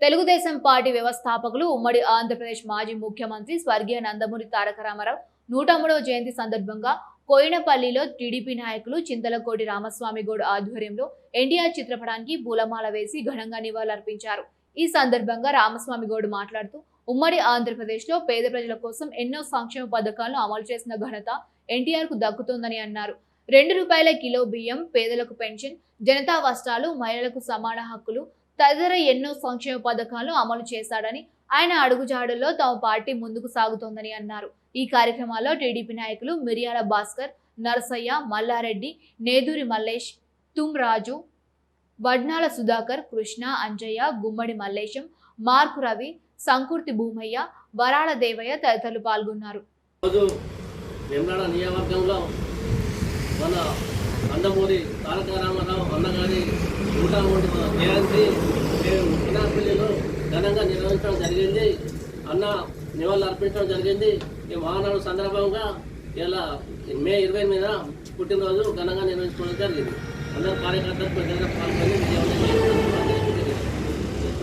Telugu Desam party వ్యవస్థాపకులు ఉమ్మడి ఆంధ్రప్రదేశ్ మాజీ ముఖ్యమంత్రి స్వర్గీయ నందమూరి తారక రామారావు 103వ జయంతి సందర్భంగా కోయినపల్లిలో టీడీపీ నాయకులు చింతలకోటి రామస్వామి గౌడ్ ఆధ్వర్యంలో ఎన్టీఆర్ చిత్రపటానికి పూలమాల వేసి ఘనంగా నివాళులర్పించారు. ఈ సందర్భంగా రామస్వామి గౌడ్ మాట్లాడుతూ ఉమ్మడి ఆంధ్రప్రదేశ్లో పేద ప్రజల కోసం ఎన్నో సంక్షేమ పథకాలను అమలు చేసిన ఘనత ఎన్టీఆర్ కు దక్కుతోందని అన్నారు. ₹2 కిలో బియ్యం, పేదలకు పెన్షన్, జనతా వస్త్రాలు, మహిళలకు సమాన హక్కులు తదితర ఎన్నో సంక్షేమ పథకాలను అమలు చేశాడని, ఆయన అడుగుజాడల్లో తమ పార్టీ ముందుకు సాగుతోందని అన్నారు. ఈ కార్యక్రమాల్లో టీడీపీ నాయకులు మిర్యాల భాస్కర్, నరసయ్య, మల్లారెడ్డి, నేదూరి మల్లేష్, తుమ్ రాజు, వడ్నాల సుధాకర్, కృష్ణ, అంజయ్య, గుమ్మడి మల్లేశం, మార్కు రవి, సంకుర్తి భూమయ్య, వరాల దేవయ్య తదితరులు పాల్గొన్నారు. మన నందమూరి తారక రామారావు అన్నగారి 103వ జయంతి కోయినపల్లిలో ఘనంగా నిర్వహించడం జరిగింది. అన్న నివాళులు అర్పించడం జరిగింది. ఈ మహానాడు సందర్భంగా ఇలా మే 28న పుట్టినరోజు ఘనంగా నిర్వహించుకోవడం జరిగింది. అందరూ కార్యకర్తలు ప్రజలకు పాల్గొని